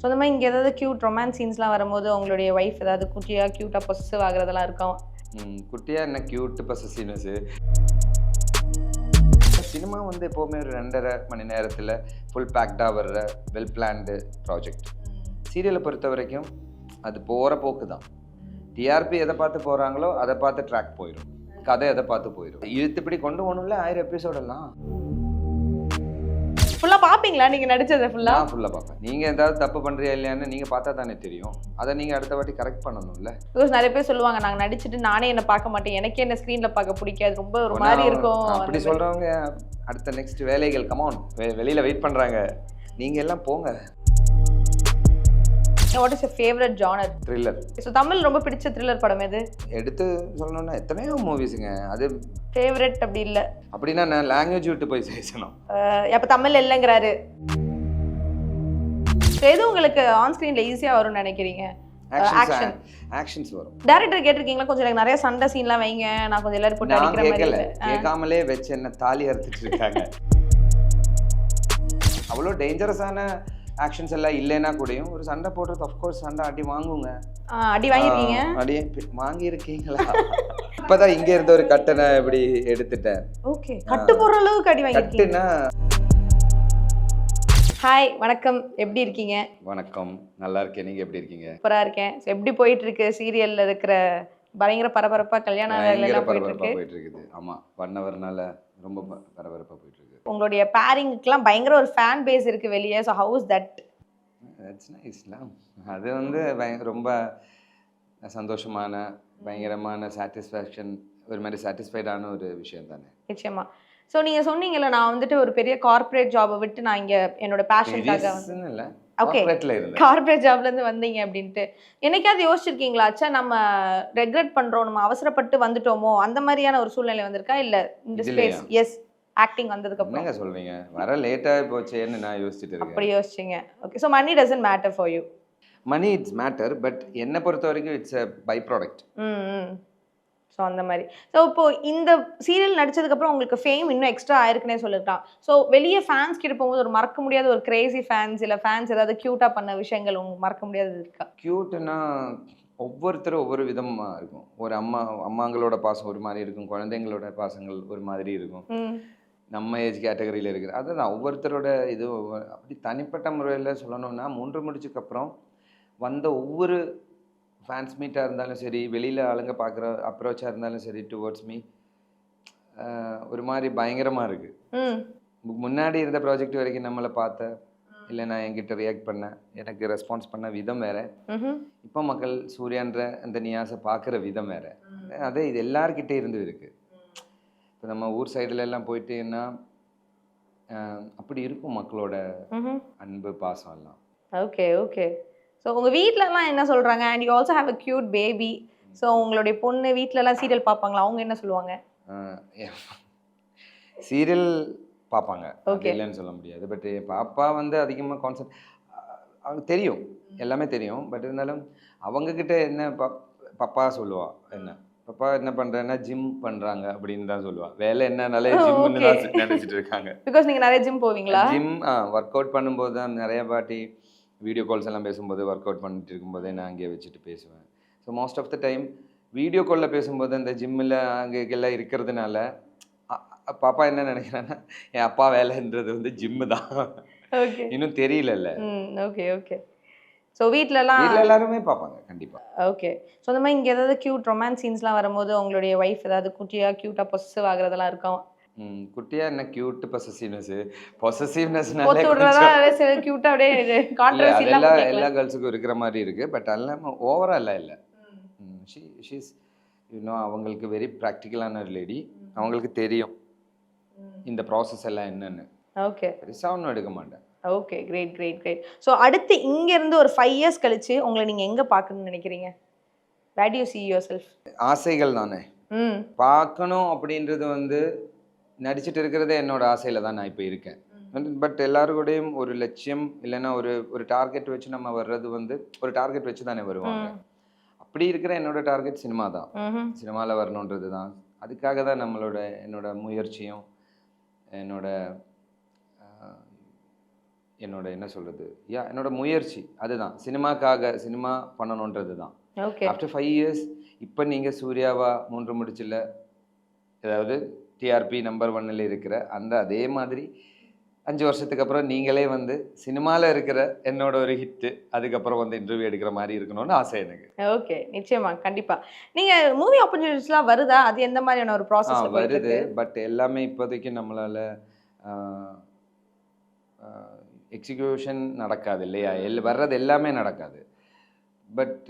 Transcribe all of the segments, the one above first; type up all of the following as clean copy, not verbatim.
So அந்த மாதிரி இங்கே ஏதாவது க்யூட் ரொமான்ஸ் சீன்ஸ்லாம் வரும்போது உங்களுடைய ஒய்ஃப் ஏதாவது குட்டியாக க்யூட்டாக பொசசிவ் ஆகுறதெல்லாம் இருக்கும்? குட்டியா என்ன க்யூட் பசசிவ்னஸ். சினிமா வந்து எப்போவுமே ஒரு 2.5 மணி நேரத்தில் ஃபுல் பேக்டாக வர்ற வெல் பிளான்டு ப்ராஜெக்ட். சீரியலை பொறுத்த வரைக்கும் அது போகிற போக்கு தான். டிஆர்பி எதை பார்த்து போகிறாங்களோ அதை பார்த்து ட்ராக் போயிடும், கதை எதை பார்த்து போயிடும். இழுத்துப்படி கொண்டு போகணும்ல 1000 எபிசோடெல்லாம். ஃபுல்லாக பார்ப்பீங்களா நீங்கள் நடித்ததை ஃபுல்லாக? நான் ஃபுல்லாக பார்ப்பேன். நீங்கள் ஏதாவது தப்பு பண்ணுறியா இல்லையான்னு நீங்கள் பார்த்தா தானே தெரியும். அதை நீங்கள் அடுத்த வாட்டி கரெக்ட் பண்ணணும்ல. பிகாஸ் நிறைய பேர் சொல்லுவாங்க நாங்கள் நடிச்சுட்டு நானே என்ன பார்க்க மாட்டேன், எனக்கே என்ன ஸ்க்ரீனில் பார்க்க பிடிக்காது, ரொம்ப ஒரு மாதிரி இருக்கும். அப்படி சொல்கிறவங்க அடுத்த நெக்ஸ்ட் வேலைகள் கமான் வெளியில் வெயிட் பண்ணுறாங்க. நீங்கள் எல்லாம் போங்க. What is your favourite genre? Thriller. So Tamil ரொம்ப பிடிச்ச த்ரில்லர் படம் எது? எடுத்து சொல்லணும்னா எத்தனையோ மூவிஸுங்க. அது ஃபேவரட் அப்படி இல்லை அப்படின்னா நான் லாங்குவேஜ் விட்டு போய் பேசணும். அப்போ தமிழ் இல்லைங்கிறாரு. எது உங்களுக்கு ஆன் ஸ்க்ரீனில் ஈஸியாக வரும்னு நினைக்கிறீங்க? ஆக்ஷன்ஸ் வரும். டைரக்டர் கேட்டிருக்கீங்களா கொஞ்சம் எனக்கு நிறைய சண்டை சீன்லாம் வைங்க, நான் கொஞ்சம் எல்லாரும் போட்டு அடிக்கிற மாதிரி? கேட்காமலே வச்சு என்ன தாலி அறுத்துட்டு இருக்காங்க. அவ்வளோ டேஞ்சரஸான ஆக்ஷன்ஸ் எல்லாம் இல்லைன்னா கூடயும் ஒரு சண்டை போடுறது அஃப்கோர்ஸ் சண்டை அடி வாங்குங்க. அடி வாங்கிருக்கீங்க? அடி வாங்கியிருக்கீங்களா? இப்பதான் இங்க இருந்த ஒரு கட்டனை இப்படி எடுத்துட்டேன். ஓகே, கட்டு போடுற அளவுக்கு அடி வாங்கிருக்கீங்க? ஹாய், வணக்கம், எப்படி இருக்கீங்க? வணக்கம், நல்லா இருக்கேன். நீங்க எப்படி இருக்கீங்க? சூப்பரா இருக்கேன். எப்படி போயிட்டு இருக்கு சீரியல்ல இருக்கிற பயங்கர பரபரப்பா கல்யாண வேலையெல்லாம் போயிட்டு இருக்குது? ஆமா, 1 ஹவர்னால ரொம்ப பரபரப்பா போயிட்டு இருக்கு. உங்களுடைய பேரிங்க்குலாம் பயங்கர ஒரு ஃபேன் பேஸ் இருக்கு வெளியே. So how is that? That's நைஸ்ல. அது வந்து ரொம்ப சந்தோஷமான பயங்கரமான சாட்டிஸ்ஃபேக்ஷன், ஒரு மாதிரி சாட்டிஸ்ஃபைடான ஒரு விஷயம் தானே. நிச்சயமா. ஸோ நீங்கள் சொன்னீங்கல்ல, நான் வந்துட்டு ஒரு பெரிய கார்ப்பரேட் ஜாபை விட்டு நான் இங்கே என்னோட பேஷனுக்காக இல்லை, ஓகே கார்ப்பரேட் ஜாப்லேருந்து வந்தீங்க அப்படின்ட்டு என்னைக்காவது யோசிச்சிருக்கீங்களா? ஆச்சா நம்ம ரெக்ரெட் பண்ணுறோம், நம்ம அவசரப்பட்டு வந்துட்டோமோ, அந்த மாதிரியான ஒரு சூழ்நிலை வந்திருக்கா? இல்லை இந்த ஸ்பேஸ் எஸ் ஆக்டிங் வந்ததுக்கு அப்புறம் என்ன சொல்றீங்க? வர லேட்டாக போச்சேன்னு நான் யோசிச்சுட்டு இருக்கேன். அப்படி யோசிச்சிங்க? Okay. So money doesn't matter for you? Money it's matter, but என்னை பொறுத்த வரைக்கும் it's a by product. So அந்த மாதிரி. ஸோ இப்போ இந்த சீரியல் நடிச்சதுக்கப்புறம் உங்களுக்கு ஃபேம் இன்னும் எக்ஸ்ட்ரா ஆயிருக்குன்னே சொல்லிருக்கலாம். ஸோ வெளியே ஃபேன்ஸ் கிட்ட போகும்போது ஒரு மறக்க முடியாத ஒரு கிரேசி ஃபேன்ஸ் இல்லை ஃபேன்ஸ் ஏதாவது க்யூட்டாக பண்ண விஷயங்கள் உங்களுக்கு மறக்க முடியாதது இருக்கா? க்யூட்டுன்னா ஒவ்வொருத்தரும் ஒவ்வொரு விதமாக இருக்கும். ஒரு அம்மாங்களோட பாசம் ஒரு மாதிரி இருக்கும், குழந்தைங்களோட பாசங்கள் ஒரு மாதிரி இருக்கும். நம்ம ஏஜ் கேட்டகரியில் இருக்கிற அதுதான் ஒவ்வொருத்தரோட இது. அப்படி தனிப்பட்ட முறையில் சொல்லணும்னா 3 முடிச்சதுக்கப்புறம் வந்த ஒவ்வொரு ஃபேன்ஸ் மீட்டாக இருந்தாலும் சரி, வெளியில் ஆளுங்க பார்க்குற அப்ரோச்சாக இருந்தாலும் சரி டுவர்ட்ஸ் மீ ஒரு மாதிரி பயங்கரமாக இருக்குது. முன்னாடி இருந்த ப்ராஜெக்ட் வரைக்கும் நம்மளை பார்த்த இல்லை நான் என்கிட்ட ரியாக்ட் பண்ண எனக்கு ரெஸ்பான்ஸ் பண்ண விதம் வேறு. இப்போ மக்கள் சூர்யான்ற அந்த நியாஸை பார்க்குற விதம் வேறு. அதே இது எல்லார்கிட்டே இருந்து இருக்குது. இப்போ நம்ம ஊர் சைடுல எல்லாம் போயிட்டேன்னா அப்படி இருக்கும் மக்களோட அன்பு பாசம் எல்லாம். Okay okay. ஸோ உங்கள் வீட்டிலலாம் என்ன சொல்கிறாங்க? And you also have a cute baby. So உங்களுடைய பொண்ணு வீட்டிலலாம் சீரியல் பார்ப்பாங்களா? அவங்க என்ன சொல்லுவாங்க? சீரியல் பார்ப்பாங்க, இல்லைன்னு சொல்ல முடியாது. பட் பாப்பா வந்து அதிகமாக கான்செப்ட் அவங்களுக்கு தெரியும், எல்லாமே தெரியும். பட் இருந்தாலும் அவங்கக்கிட்ட என்ன பாப்பா சொல்லுவா, என்ன பாப்பா என்ன பண்றேன்னா ஜிம் பண்றாங்க அப்படின்னு தான் சொல்லுவா. வேலை என்னன்னாலே ஜிம்னு தான் நினைச்சிட்டு இருக்காங்க. பிகாஸ் நீங்க நிறைய ஜிம் போவீங்களா? ஜிம் ஒர்க் அவுட் பண்ணும்போது தான் நிறைய வாட்டி வீடியோ கால்ஸ் எல்லாம் பேசும்போது ஒர்க் அவுட் பண்ணிட்டு இருக்கும்போதே நான் அங்கே வச்சுட்டு பேசுவேன். So most of the time video காலில் பேசும்போது அந்த ஜிம்மில் அங்கே எல்லாம் இருக்கிறதுனால பாப்பா என்ன நினைக்கிறேன்னா என் அப்பா வேலைன்றது வந்து ஜிம்மு தான். இன்னும் தெரியல. Okay okay. ஸோ வீட்டிலலாம் எல்லாருமே பார்ப்பாங்க கண்டிப்பாக. ஓகே. ஸோ அந்த மாதிரி இங்கே ஏதாவது க்யூட் ரொமான்ஸ் சீன்ஸ்லாம் வரும்போது உங்களுடைய ஒய்ஃப் ஏதாவது குட்டியாக க்யூட்டாக பொசசிவ் ஆகுறதெல்லாம் இருக்கும்? குட்டியா என்ன க்யூட் பொசசிவ்னஸ்னாலே க்யூட்டாக அப்படியே கான்ட்ரோவர்சியெல்லாம் எல்லா கேர்ள்ஸுக்கும் இருக்கிற மாதிரி இருக்குது. பட் எல்லாமே ஓவராலாக இல்லை. ஷீஸ் அவங்களுக்கு வெரி ப்ராக்டிக்கலான ஒரு லேடி. அவங்களுக்கு தெரியும் இந்த ப்ராசஸ் எல்லாம் என்னன்னு. ஓகே. பெருசாக ஒன்றும் எடுக்க மாட்டேன். Okay, great great great. So அடுத்து இங்கேருந்து ஒரு 5 இயர்ஸ் கழிச்சு உங்களை நீங்கள் எங்கே பார்க்கணும்னு நினைக்கிறீங்க? வேர் டு யூ சீ யுவர்செல்ஃப்? ஆசைகள் தானே பார்க்கணும் அப்படின்றது வந்து நடிச்சிட்டு இருக்கிறதே என்னோட ஆசையில் தான் நான் இப்போ இருக்கேன். பட் எல்லாருக்கூடையும் ஒரு லட்சியம் இல்லைன்னா ஒரு டார்கெட் வச்சு நம்ம வர்றது வந்து ஒரு டார்கெட் வச்சு தானே வருவாங்க. அப்படி இருக்கிற என்னோட டார்கெட் சினிமா தான். சினிமாவில் வரணுன்றது தான். அதுக்காக தான் என்னோட முயற்சியும் என்னோட என்னோட என்ன சொல்கிறது என்னோட முயற்சி அதுதான். சினிமா பண்ணணுன்றது தான். ஓகே. ஆஃப்டர் 5 இயர்ஸ் இப்போ நீங்கள் சூர்யாவா 3 முடிச்சில் ஏதாவது டிஆர்பி நம்பர் 1ல் இருக்கிற அதே மாதிரி 5 வருஷத்துக்கு அப்புறம் நீங்களே வந்து சினிமாவில் இருக்கிற என்னோட ஒரு ஹிட்டு அதுக்கப்புறம் வந்து இன்டர்வியூ எடுக்கிற மாதிரி இருக்கணும்னு ஆசை எனக்கு. ஓகே, நிச்சயமா கண்டிப்பா. நீங்க மூவி ஆப்பர்ச்சுனிட்டிஸ்லாம் வருதா? அது எந்த மாதிரியான ஒரு ப்ராசஸ்ல போயிட்டு வருது. இருக்கு? பட் எல்லாமே இப்போதைக்கு நம்மளால எக்ஸிக்யூஷன் நடக்காது இல்லையா? வர்றது எல்லாமே நடக்காது. பட்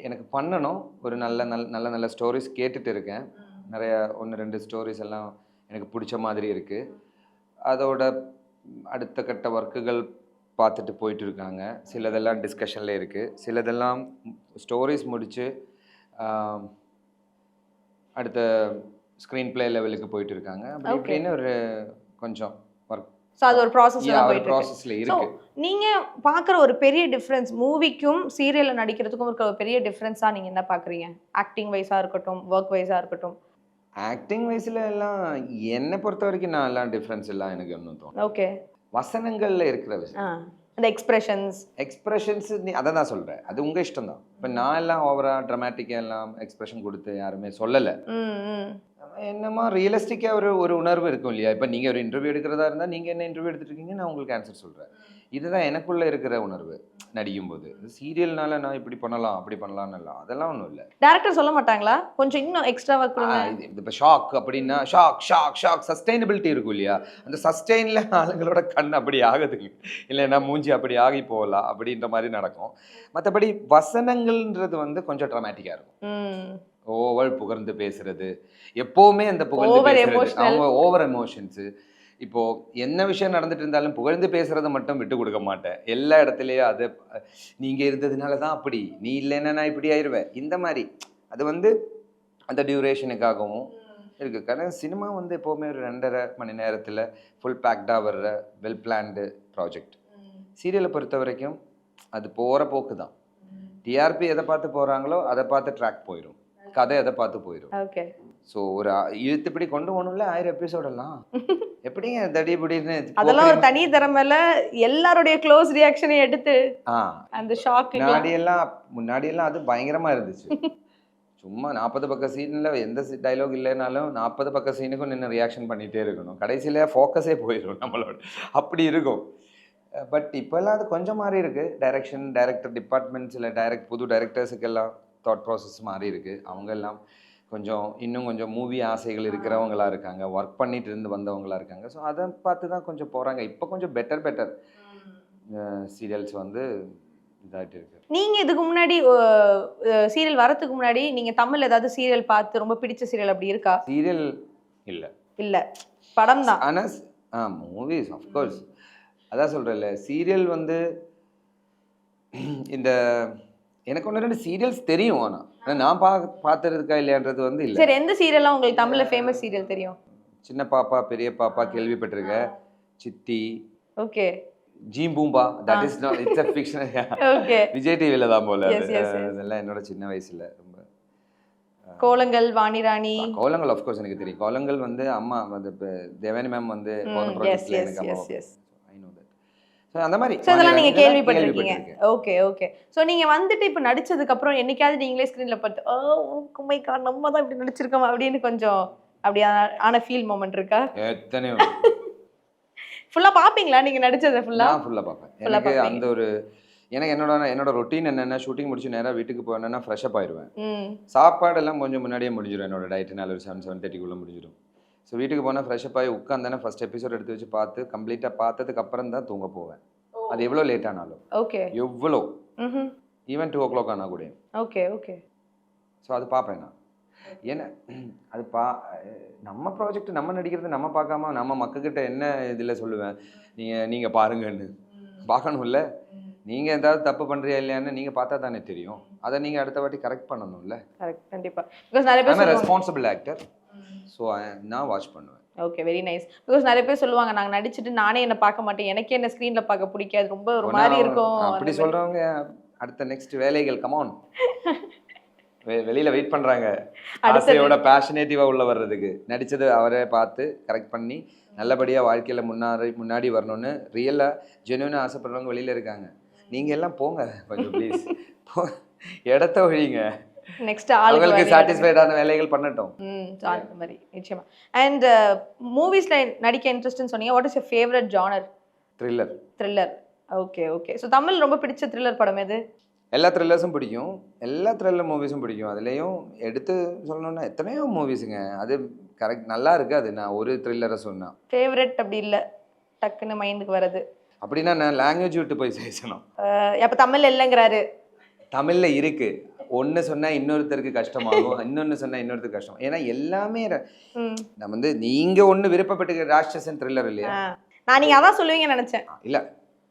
எனக்கு பண்ணணும். ஒரு நல்ல ஸ்டோரிஸ் கேட்டுட்டு இருக்கேன். நிறைய 1, 2 ஸ்டோரிஸ் எல்லாம் எனக்கு பிடிச்ச மாதிரி இருக்குது. அதோட அடுத்த கட்ட ஒர்க்குகள் பார்த்துட்டு போயிட்டு இருக்காங்க. சிலதெல்லாம் டிஸ்கஷனில் இருக்குது. சிலதெல்லாம் ஸ்டோரிஸ் முடித்து அடுத்த ஸ்க்ரீன் பிளே லெவலுக்கு போயிட்டு இருக்காங்க. அப்படி இப்படின்னு ஒரு கொஞ்சம் ஒர்க். ஸோ அது ஒரு ப்ராசஸ்ல இருக்கு. நீங்க பார்க்குற ஒரு பெரிய டிஃப்ரென்ஸ் மூவிக்கும் சீரியல்ல நடிக்கிறதுக்கும் இருக்கிற ஒரு பெரிய டிஃப்ரென்ஸா நீங்க என்ன பார்க்குறீங்க? ஆக்டிங் வைஸா இருக்கட்டும், ஒர்க் வைஸா இருக்கட்டும். ஆக்டிங் வைஸ்ல எல்லாம் என்னை பொறுத்த வரைக்கும் நான் எல்லாம் டிஃப்ரென்ஸ் எல்லாம் எனக்கு ஒன்றும் தோணும். ஓகே. வசனங்கள்ல இருக்கிற விஷயம், அந்த எக்ஸ்பிரஷன்ஸ் நீ அதை தான் சொல்கிறேன். அது உங்கள் இஷ்டம் தான். இப்போ நான் எல்லாம் ஓவராக ட்ராமாட்டிக்காக எல்லாம் எக்ஸ்பிரஷன் கொடுத்து யாருமே சொல்லலை. என்னமா ரியலிஸ்டிக்காக ஒரு உணர்வு இருக்கும் இல்லையா? இப்போ நீங்கள் ஒரு இன்டர்வியூ எடுக்கிறதா இருந்தால் நீங்கள் என்ன இன்டர்வியூ எடுத்துட்டு இருக்கீங்க, நான் உங்களுக்கு ஆன்சர் சொல்கிறேன். இதுதான் எனக்குள்ளே இருக்கிற உணர்வு நடிக்கும் போது. சீரியல்னால நான் இப்படி பண்ணலாம் அப்படி பண்ணலாம்னு இல்லை, அதெல்லாம் ஒன்றும் இல்லை. டேரக்டர் சொல்ல மாட்டாங்களா கொஞ்சம் இன்னும் எக்ஸ்ட்ராவா கொடுங்க? இப்போ ஷாக் அப்படின்னா ஷாக் சஸ்டைனபிலிட்டி இருக்கும் இல்லையா? அந்த சஸ்டெயினில் ஆளுங்களோட கண் அப்படி ஆகுதுங்க, இல்லைன்னா மூஞ்சி அப்படி ஆகி போகலாம் அப்படின்ற மாதிரி நடக்கும். மற்றபடி வசனங்கள்ன்றது வந்து கொஞ்சம் ட்ராமேட்டிக்காக இருக்கும். ஓவர் புகழ்ந்து பேசுறது, எப்போவுமே அந்த புகழ்ந்து பேசுறது, அவங்க ஓவர் எமோஷன்ஸு. இப்போ என்ன விஷயம் நடந்துட்டு இருந்தாலும் புகழ்ந்து பேசுறதை மட்டும் விட்டு கொடுக்க மாட்டேன். எல்லா இடத்துலையும் அது நீங்க இருந்ததுனால தான் அப்படி, நீ இல்லைன்னா நான் இப்படி ஆயிடுவேன், இந்த மாதிரி. அது வந்து அந்த டியூரேஷனுக்காகவும் இருக்கு. காரணம் சினிமா வந்து எப்போவுமே ஒரு 2.5 மணி நேரத்தில் ஃபுல் பேக்டாக வர்ற வெல் பிளான்டு ப்ராஜெக்ட். சீரியலை பொறுத்த வரைக்கும் அது போகிற போக்கு தான். டிஆர்பி எதை பார்த்து போகிறாங்களோ அதை பார்த்து ட்ராக் போயிடும், கதை அதை பார்த்து போயிடும். ஓகே. ஸோ ஒரு இழுத்துப்படி கொண்டு போகணும்ல 1000 எபிசோடெல்லாம் எப்படிங்க தடிபடின்னு அதெல்லாம் ஒரு தனி திறமையில எல்லாருடைய க்ளோஸ் ரியாக்ஷனை எடுத்து அந்த ஷாக். முன்னாடியெல்லாம் அது பயங்கரமா இருந்துச்சு. சும்மா 40 பக்க சீனில் எந்த டைலாக் இல்லைனாலும் 40 பக்க சீனுக்கும் நின்று ரியாக்ஷன் பண்ணிகிட்டே இருக்கணும். கடைசியில் ஃபோக்கஸே போயிடும் நம்மளோட, அப்படி இருக்கும். பட் இப்போல்லாம் அது கொஞ்சம் மாறி இருக்குது. டைரக்டர் டிபார்ட்மெண்ட்ஸில் புது டைரக்டர்ஸுக்கெல்லாம் தாட் ப்ராசஸ் மாறி இருக்குது. அவங்க எல்லாம் இன்னும் கொஞ்சம் மூவி ஆசைகள் இருக்கிறவங்களா இருக்காங்க, ஒர்க் பண்ணிட்டு இருந்து வந்தவங்களா இருக்காங்க. ஸோ அதை பார்த்து தான் கொஞ்சம் போகிறாங்க. இப்போ கொஞ்சம் பெட்டர் சீரியல்ஸ் வந்து இதாகிட்டு இருக்கு. நீங்கள் இதுக்கு முன்னாடி சீரியல் வரத்துக்கு முன்னாடி நீங்கள் தமிழ் ஏதாவது சீரியல் பார்த்து ரொம்ப பிடிச்ச சீரியல் அப்படி இருக்கா? சீரியல் இல்லை, படம் தான். ஆனால் மூவிஸ் ஆஃப்கோர்ஸ். அதான் சொல்கிறேன்ல, சீரியல் வந்து இந்த எனக்கு 1, 2 சீரியல்ஸ் தெரியும். ஆனால் நான் பார்த்துருக்கா இல்லையான்றது வந்து இல்லை. சரி, எந்த சீரியல்லாம் உங்களுக்கு தமிழில் ஃபேமஸ் சீரியல் தெரியும்? சின்ன பாப்பா பெரிய பாப்பா கேள்விப்பட்டிருக்க, சித்தி. Okay. Jeemboomba, that is not, it's a fiction. Okay. Vijay டிவில தான் போல. அதெல்லாம் என்னோட சின்ன வயசுல ரொம்ப. கோலங்கள், வாணிராணி. கோலங்கள் ஆஃப் கோர்ஸ் எனக்கு தெரியும். கோலங்கள் வந்து அம்மா வந்து தேவயானி மேம் வந்து போன ப்ராஜெக்ட்ல எனக்கு அம்மா. I know that. சோ அந்த மாதிரி அதெல்லாம் நீங்க கேள்விப்பட்டிருக்கீங்க. ஓகே. சோ நீங்க வந்துட்டு இப்ப நடிச்சதுக்கு அப்புறம் என்னைக்காவது நீங்களே ஸ்கிரீன்ல பார்த்து ஓ மை காட் நம்ம தான் இப்படி நடிச்சிருக்கோம் அப்படின்னு கொஞ்சம் அப்படியான ஃபீல் மொமெண்ட் இருக்கா? எத்தனை ஃபுல்லா பாப்பீங்களா நீங்க நடிச்சதை? நான் ஃபுல்லா பாப்பேன். எனக்கு அந்த ஒரு எனக்கு என்னோட ரொட்டீன் என்னன்னா, ஷூட்டிங் முடிச்சு நேராக வீட்டுக்கு போனேன்னா ஃப்ரெஷ் அப் ஆயிடுவேன். சாப்பாடெல்லாம் கொஞ்சம் முன்னாடியே முடிஞ்சிடும். என்னோட டயட்னால ஒரு 7:30 முடிஞ்சிடும். ஸோ வீட்டுக்கு போனால் ஃப்ரெஷ் அப் ஆகி உட்காந்தானே ஃபர்ஸ்ட் எபிசோட் எடுத்து வச்சு பார்த்து கம்ப்ளீட்டாக பார்த்ததுக்கு அப்புறம் தான் தூங்க போவேன். அது எவ்வளோ லேட் ஆனாலும். ஓகே. எவ்வளோ ஈவன் 2 o'clock ஆனால் கூட. ஓகே. ஸோ அது பார்ப்பேன் நான். ஏன்னா அது நம்ம ப்ராஜெக்ட் நம்ம நடிக்கிறது நம்ம பார்க்காம நம்ம மக்கள்கிட்ட என்ன இதில் சொல்லுவேன், நீங்கள் பாருங்கன்னு பார்க்கணும்ல. நீங்கள் ஏதாவது தப்பு பண்ணுறியா இல்லையான்னு நீங்கள் பார்த்தா தானே தெரியும். அதை நீங்கள் அடுத்த வாட்டி கரெக்ட் பண்ணணும்ல. கரெக்ட், கண்டிப்பாக. பிகாஸ் நிறைய பேர் ரெஸ்பான்சிபிள் ஆக்டர். ஸோ நான் வாட்ச் பண்ணுவேன். Okay, very nice. பிகாஸ் நிறைய பேர் சொல்லுவாங்க, நாங்கள் நடிச்சுட்டு நானே என்ன பார்க்க மாட்டேன், எனக்கே என்ன ஸ்க்ரீனில் பார்க்க பிடிக்காது, ரொம்ப ஒரு மாதிரி இருக்கும். அப்படி சொல்கிறவங்க அடுத்த நெக்ஸ்ட் வேலைகள் கமான் வெளியில வெயிட் பண்றாங்க, ஆசையோட பேஷனேட்டிவா உள்ள வர்றதுக்கு. நடிச்சது அவரே பார்த்து கரெக்ட் பண்ணி நல்லபடியாக வாழ்க்கையில் முன்னாடி வரணும்னு ரியலாக ஜென்யூனாக ஆசைப்படுறவங்க வெளியில் இருக்காங்க. நீங்கள் எல்லாம் போங்க கொஞ்சம் ப்ளீஸ், இடத்த ஒழிங்க, நெக்ஸ்ட் அவங்களுக்கு சாட்டிஸ்ஃபைடான வேலைகள் பண்ணட்டும். அந்த மாதிரி நிச்சயமா. அண்ட் மூவிஸ்ல நடிக்க இன்ட்ரெஸ்ட்னு சொன்னீங்க. What is your favourite genre? Thriller. Okay okay. So Tamil ரொம்ப பிடிச்ச த்ரில்லர் படம் எது? எல்லா த்ரில்லர்ஸும் பிடிக்கும், எல்லா த்ரில்லர் மூவிஸும் பிடிக்கும். அதுலேயும் எடுத்து சொல்லணும்னா எத்தனையோ மூவிஸுங்க. அது கரெக்ட், நல்லா இருக்காது. நான் ஒரு த்ரில்லரை சொன்னேன் ஃபேவரட் அப்படி இல்லை டக்குன்னு மைண்டுக்கு வருது அப்படின்னா நான் லாங்குவேஜ் விட்டு போய் பேசணும். அப்போ தமிழ் இல்லைங்கிறாரு. தமிழில் இருக்கு, ஒன்று சொன்னால் இன்னொருத்தருக்கு கஷ்டமாகும், இன்னொன்று சொன்னால் இன்னொருத்தருக்கு கஷ்டம். ஏன்னா எல்லாமே நம்ம வந்து நீங்கள் ஒன்று விருப்பப்பட்டு ராட்சசன் த்ரில்லர் இல்லையா? நான் நீங்கள் அதான் சொல்லுவீங்கன்னு நினச்சேன். இல்லை,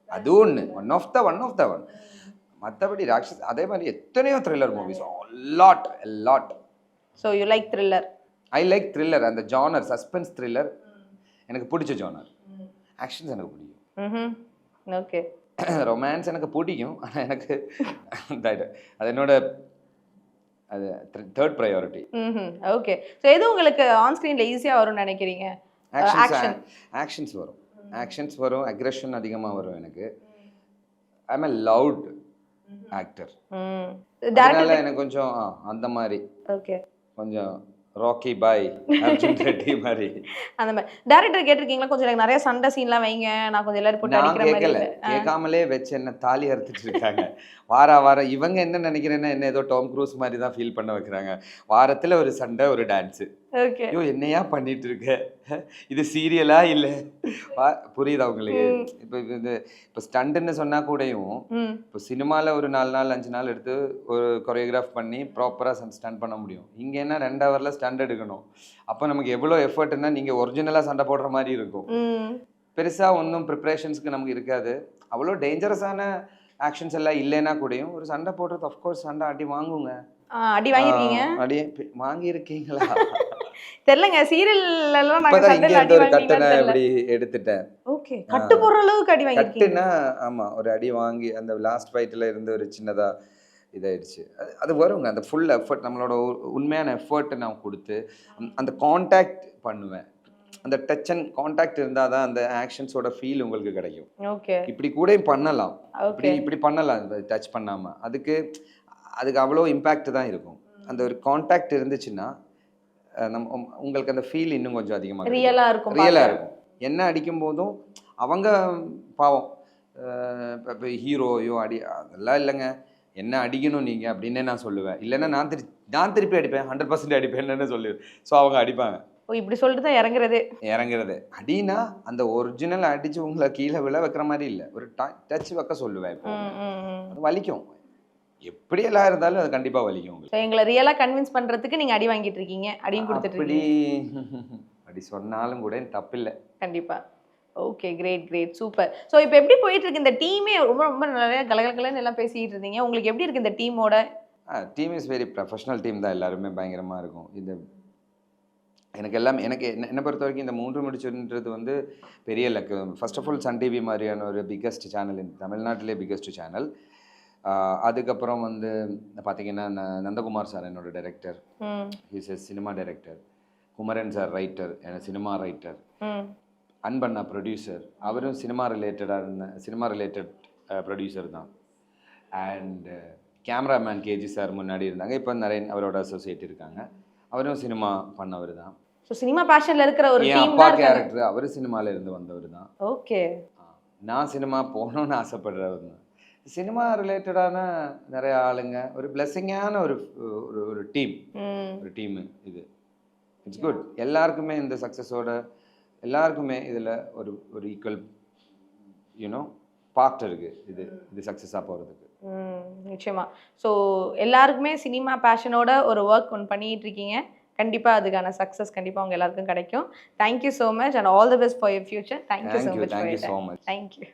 அது ஒன் ஆஃப் த ஒன். மற்றபடி ராட்சஸ் அதே மாதிரி எத்தனையோ thriller movies, lot. So you like thriller? I like thriller. அந்த ஜானர் சஸ்பென்ஸ் த்ரில்லர் எனக்கு பிடிச்ச ஜானர். ஆக்ஷன்ஸ் எனக்கு பிடிக்கும். ஓகே. ரொமான்ஸ் எனக்கு பிடிக்கும், ஆனால் எனக்கு அது என்னோட அது தேர்ட் ப்ரையாரிட்டி. ஓகே. ஸோ எது உங்களுக்கு ஆன் ஸ்க்ரீனில் ஈஸியாக வரும்னு நினைக்கிறீங்க? ஆக்ஷன்ஸ் வரும், அக்ரெஷன் அதிகமாக வரும் எனக்கு. I am a loud actor. அதனால எனக்கு கொஞ்சம் அந்த மாதிரி கொஞ்சம் ராக்கி பாய், அர்ஜுன் ரெட்டி மாதிரி அந்த மாதிரி. டைரக்டர் கேட்டிருக்கீங்களா கொஞ்சம் எனக்கு நிறைய சண்டை சீன்லாம் வைங்க, நான் கொஞ்சம் எல்லாரும் போட்டு அடிக்கிற மாதிரி? கேட்காமலே வச்சு என்ன தாலி அறுத்துட்டு இருக்காங்க. வாரம் இவங்க என்ன நினைக்கிறேன்னா என்ன ஏதோ டாம் க்ரூஸ் மாதிரி தான் ஃபீல் பண்ண வைக்கிறாங்க. வாரத்தில் ஒரு சண்டை, ஒரு டான்ஸு. ஐயோ என்னையா பண்ணிட்டு இருக்க, இது சீரியலா இல்லை? புரியுதா உங்களுக்கு? இப்போ ஸ்டண்ட்னு சொன்னா கூடயும் இப்போ சினிமாவில் ஒரு 4 நாள் 5 நாள் எடுத்து ஒரு கொரியோகிராஃப் பண்ணி ப்ராப்பராக ஸ்டண்ட் பண்ண முடியும். இங்கே என்ன 2 ஹவரில் ஸ்டண்ட் எடுக்கணும். அப்போ நமக்கு எவ்வளோ எஃபர்ட்னா நீங்கள் ஒரிஜினலாக சண்டை போடுற மாதிரி இருக்கும். பெருசாக ஒன்றும் ப்ரிப்ரேஷன்ஸ்க்கு நமக்கு இருக்காது. அவ்வளோ டேஞ்சரஸான ஆக்ஷன்ஸ் எல்லாம் இல்லைன்னா கூடயும் ஒரு சண்டை போடுறது அஃப்கோர்ஸ் சண்டை அடி வாங்குங்க. அடி வாங்கிருக்கீங்க? அடி வாங்கியிருக்கீங்களா? தெரியலங்க, சீரியல்ல எல்லாம் நான் சண்டைல அடி ஒரு கட்டனை அப்படி எடுத்துட்டேன். ஓகே. கட்டு போற அளவுக்கு அடி வாங்கிருக்கீங்க? கட்டுனா ஆமா, ஒரு அடி வாங்கி அந்த லாஸ்ட் ஃபைட்ல இருந்து ஒரு சின்னதா இதாயிடுச்சு. அது வருங்க, அந்த ஃபுல் எஃபர்ட், நம்மளோட உண்மையான எஃபர்ட்டை நான் கொடுத்து அந்த கான்டாக்ட் பண்ணுவேன். அந்த டச் அண்ட் கான்டாக்ட் இருந்தால் தான் அந்த ஆக்ஷன்ஸோட ஃபீல் உங்களுக்கு கிடைக்கும். ஓகே. இப்படி கூட பண்ணலாம், இப்படி பண்ணலாம் டச் பண்ணாமல். அதுக்கு அவ்வளோ இம்பேக்ட் தான் இருக்கும். அந்த ஒரு கான்டாக்ட் இருந்துச்சுன்னா உங்களுக்கு அந்த ஃபீல் இன்னும் கொஞ்சம் அதிகமாக ரியலாக இருக்கும். என்ன அடிக்கும் போதும் அவங்க பாவம் இப்போ ஹீரோயோ அதெல்லாம் இல்லைங்க, என்ன அடிக்கணும் நீங்கள் அப்படின்னே நான் சொல்லுவேன். இல்லைன்னா நான் திருப்பி அடிப்பேன், 100% அடிப்பேன்னு சொல்லுவேன். ஸோ அவங்க அடிப்பாங்க. இப்படி சொல்லிட்டு தான் இறங்குறது. அடினா அந்த ஒரிஜினல் அடிச்சு உங்களை கீழே விழ வைக்கிற மாதிரி இல்லை, ஒரு டச் வைக்க சொல்லுவேன். இப்போ அது வலிக்கும், எப்படி எல்லாம் இருந்தாலும் அது கண்டிப்பா வலிக்கும். எங்களை ரியலா கன்வின்ஸ் பண்றதுக்கு நீங்க அடி வாங்கிட்டு இருக்கீங்க, அடியும் கொடுத்துட்டு இருக்கீங்க. அப்படி சொன்னாலும் கூட தப்பில்லை. கண்டிப்பா. Okay, great, super. ஸோ இப்போ எப்படி போயிட்டு இருக்கு இந்த டீமே? ரொம்ப நிறைய கலகலன்னு எல்லாம் பேசிட்டு இருந்தீங்க. உங்களுக்கு எப்படி இருக்கு இந்த டீமோட? Team is very professional team தான், எல்லாருமே பயங்கரமா இருக்கும். இது எனக்கு என்னை பொறுத்த வரைக்கும் இந்த 3 முடிச்சுன்றது வந்து பெரிய luck. First of all Sun TV மாதிரியான ஒரு பிக்கஸ்ட் சேனல், இந்த தமிழ்நாட்டிலே பிக்கஸ்ட் சேனல். அதுக்கப்புறம் வந்து பார்த்தீங்கன்னா நந்தகுமார் சார் என்னோட director, he's a cinema director. Kumaran sir writer, cinema writer. அன்பண்ணா ப்ரொடியூசர், அவரும் சினிமா ரிலேட்டட் ப்ரொடியூசர் தான். அண்ட் கேமராமேன் கேஜி சார் முன்னாடி இருந்தாங்க, இப்போ நரேன் அவரோட அசோசியேட் இருக்காங்க, அவரும் சினிமா பண்ணவர் தான். ஸோ சினிமா பேஷன்ல இருக்கிற ஒரு டீம் தான். அப்பா கேரக்டர் அவர் சினிமால இருந்து வந்தவர் தான். ஓகே. நான் சினிமா போகணும்னு ஆசைப்படுறவர் தான். சினிமா ரிலேட்டடான நிறைய ஆளுங்க, ஒரு பிளெஸிங்கான ஒரு டீம் இது. It's good. எல்லாருக்குமே இந்த சக்ஸஸோட எல்லாருக்குமே இதில் ஒரு ஈக்குவல் பார்ட் இருக்கு இது சக்ஸஸாக போகிறதுக்கு. நிச்சயமா. ஸோ எல்லாருக்குமே சினிமா பேஷனோட ஒரு ஒர்க் ஒன்று பண்ணிட்டு இருக்கீங்க. கண்டிப்பாக அதுக்கான சக்ஸஸ் கண்டிப்பாக அவங்க எல்லாருக்கும் கிடைக்கும். Thank you so much and all the best for your future. Thank you so much. Thank you so much. Thank you.